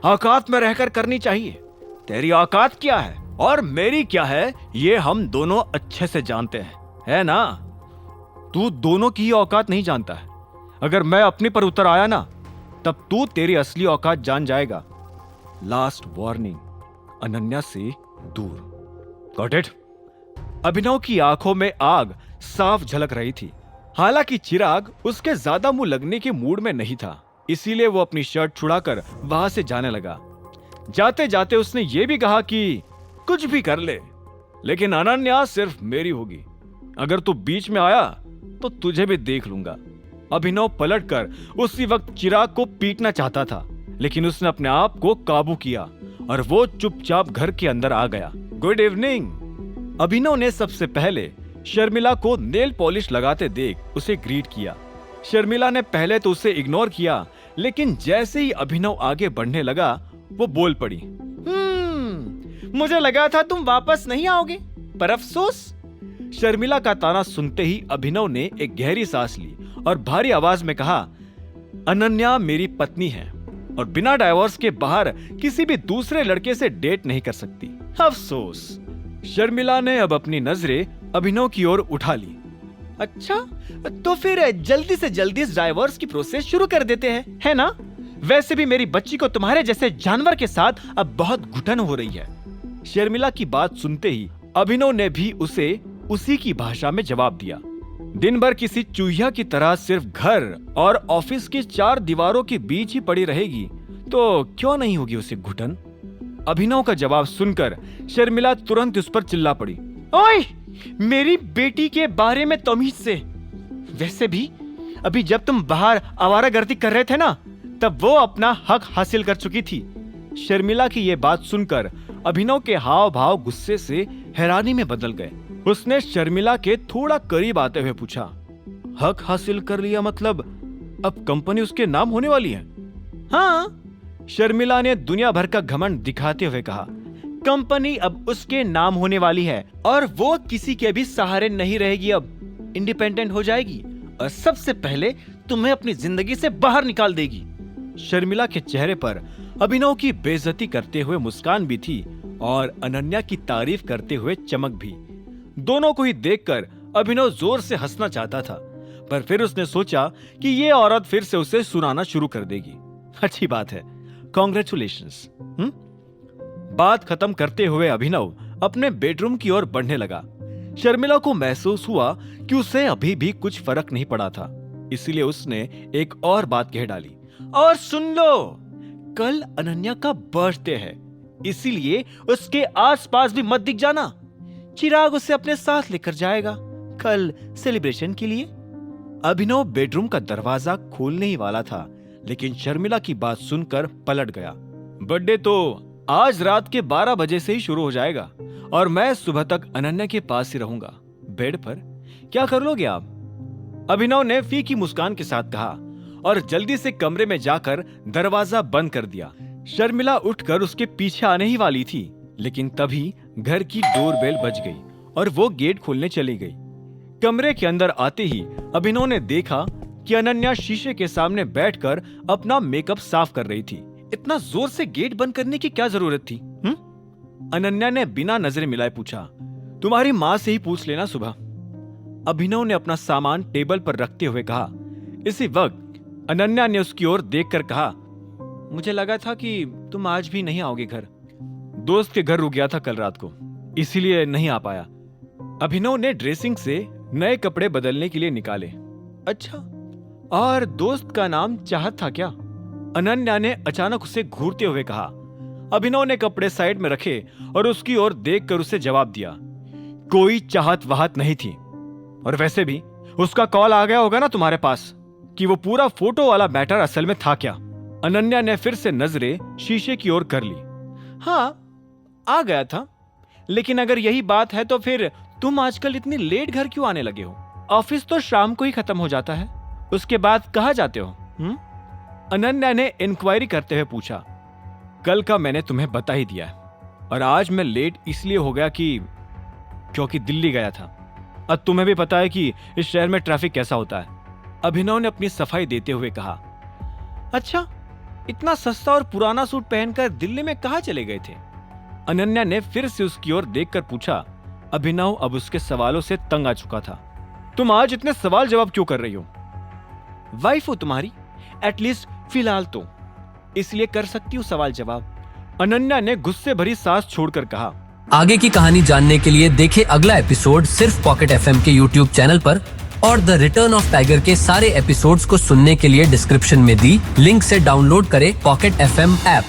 औकात में रहकर करनी चाहिए। तेरी औकात क्या है और मेरी क्या है, ये हम दोनों अच्छे से जानते हैं, है ना? तू दोनों की ही औकात नहीं जानता है। अगर मैं अपने पर उतर आया ना, तब तू तेरी असली औकात जान जाएगा। लास्ट वार्निंग, अनन्या से दूर। Got it? अभिनव की आंखों में आग साफ झलक रही थी। हालांकि चिराग उसके ज्यादा मुंह लगने के मूड में नहीं था, इसीलिए वो अपनी शर्ट छुड़ाकर वहां से जाने लगा। जाते जाते उसने ये भी कहा कि कुछ भी कर ले, लेकिन अनन्या सिर्फ मेरी होगी। अगर तू बीच में आया तो तुझे भी देख लूंगा। अभिनव पलटकर उसी वक्त चिराग को पीटना चाहता था, लेकिन उसने अपने आप को काबू किया और वो चुपचाप घर के अंदर आ गया। Good evening. अभिनव ने सबसे पहले शर्मिला को नेल पॉलिश लगाते देख उसे ग्रीट किया। शर्मिला ने पहले तो उसे इग्नोर किया, लेकिन जैसे ही अभिनव आगे बढ़ने लगा वो बोल पड़ी, मुझे लगा था तुम वापस नहीं आओगे, पर अफसोस। शर्मिला का ताना सुनते ही अभिनव ने एक गहरी सांस ली और भारी आवाज में कहा, अनन्या मेरी पत्नी है और बिना डाइवोर्स के बाहर किसी भी दूसरे लड़के से डेट नहीं कर सकती। अफसोस। शर्मिला ने अब अपनी नजरें अभिनव की ओर उठा ली। अच्छा, तो फिर जल्दी से जल्दी इस डाइवोर्स की प्रोसेस शुरू कर देते हैं, है ना? वैसे भी मेरी बच्ची को तुम्हारे जैसे जानवर के साथ अब बहुत घुटन हो रही है। शर्मिला की बात सुनते ही अभिनव ने भी उसे उसी की भाषा में जवाब दिया। दिन भर किसी चूहिया की तरह सिर्फ घर और ऑफिस की चार दीवारों के बीच ही पड़ी रहेगी तो क्यों नहीं होगी उसे घुटन? अभिनव का जवाब सुनकर शर्मिला तुरंत उस पर चिल्ला पड़ी, ओए, मेरी बेटी के बारे में तमीज से। वैसे भी अभी जब तुम बाहर आवारागर्दी कर रहे थे ना, तब वो अपना हक हासिल कर चुकी थी। शर्मिला की ये बात सुनकर अभिनव के हाव भाव गुस्से से हैरानी में बदल गए। उसने शर्मिला के थोड़ा करीब आते हुए पूछा, हक हासिल कर लिया मतलब अब कंपनी उसके नाम होने वाली है? हाँ, शर्मिला ने दुनिया भर का घमंड दिखाते हुए कहा, कंपनी अब उसके नाम होने वाली है और वो किसी के भी सहारे नहीं रहेगी, अब इंडिपेंडेंट हो जाएगी और सबसे पहले तुम्हें अपनी जिंदगी से बाहर निकाल देगी। शर्मिला के चेहरे पर अभिनव की बेइज्जती करते हुए मुस्कान भी थी और अनन्या की तारीफ करते हुए चमक भी। दोनों को ही देखकर अभिनव जोर से हंसना चाहता था, पर फिर उसने सोचा कि ये औरत फिर से उसे सुनाना शुरू कर देगी। अच्छी बात है, कॉन्ग्रेचुलेशंस। बात खत्म करते हुए अभिनव अपने बेडरूम की ओर बढ़ने लगा। शर्मिला को महसूस हुआ कि उसे अभी भी कुछ फर्क नहीं पड़ा था, इसलिए उसने एक और बात कह डाली, और सुन लो, कल अनन्या का बर्थडे है, इसीलिए उसके आसपास भी मत दिख जाना। चिराग उसे अपने साथ लेकर जाएगा कल सेलिब्रेशन के लिए। अभिनव बेडरूम का दरवाजा खोलने ही वाला था, लेकिन शर्मिला की बात सुनकर पलट गया। बर्थडे तो आज रात के 12 बजे से ही शुरू हो जाएगा और मैं सुबह तक अनन्या के पास ही रहूंगा, बेड पर। क्या कर लोगे आप? अभिनव ने फीकी मुस्कान के साथ कहा और जल्दी से कमरे में जाकर दरवाजा बंद कर दिया। शर्मिला उठकर उसके पीछे आने ही वाली थी, लेकिन तभी घर की डोरबेल बज गई और वो गेट खोलने चली गई। कमरे के अंदर आते ही अभिनव ने देखा कि अनन्या शीशे के सामने बैठकर अपना मेकअप साफ कर रही थी। इतना जोर से गेट बंद करने की क्या जरूरत थी? अनन्या ने बिना नजरें मिलाए पूछा, तुम्हारी माँ से ही पूछ लेना सुबह। अभिनव ने अपना सामान टेबल पर रखते हुए कहा। इसी वक्त अनन्या ने उसकी ओर देखकर कहा, मुझे लगा था कि तुम आज भी नहीं आओगे घर। दोस्त के घर रुक गया था कल रात को, इसीलिए नहीं आ पाया। अभिनव ने ड्रेसिंग से नए कपड़े बदलने के लिए निकाले। अच्छा, और दोस्त का नाम चाहत था क्या? अनन्या ने अचानक उसे घूरते हुए कहा। अभिनव ने कपड़े साइड में रखे और उसकी ओर देखकर उसे जवाब दिया, कोई चाहत वाहत नहीं थी, और वैसे भी उसका कॉल आ गया होगा ना तुम्हारे पास कि वो पूरा फोटो वाला मैटर असल में था क्या? अनन्या ने फिर से नजरें शीशे की ओर कर ली। हाँ, आ गया था, लेकिन अगर यही बात है तो फिर तुम आजकल इतनी लेट घर क्यों आने लगे हो? ऑफिस तो शाम को ही खत्म हो जाता है, उसके बाद कहाँ जाते हो? अनन्या ने इंक्वायरी करते हुए पूछा। कल का मैंने तुम्हें बता ही दिया है, और आज मैं लेट इसलिए हो गया क्योंकि दिल्ली गया था। अब तुम्हें भी पता है कि इस शहर में ट्रैफिक कैसा होता है। अभिनव ने अपनी सफाई देते हुए कहा। अच्छा, इतना सस्ता और पुराना सूट पहनकर दिल्ली में कहाँ चले गए थे? अनन्या ने फिर से उसकी ओर देखकर पूछा। अभिनव अब उसके सवालों से तंग आ चुका था। तुम आज इतने सवाल जवाब क्यों कर रही हो? वाइफ हो तुम्हारी, एटलीस्ट फिलहाल तो, इसलिए कर सकती हूँ सवाल जवाब। अनन्या ने गुस्से भरी सांस छोड़कर कहा। आगे की कहानी जानने के लिए देखें अगला एपिसोड सिर्फ पॉकेट एफएम के यूट्यूब चैनल पर, और द रिटर्न ऑफ टाइगर के सारे एपिसोड्स को सुनने के लिए डिस्क्रिप्शन में दी लिंक से डाउनलोड करें पॉकेट एफएम ऐप।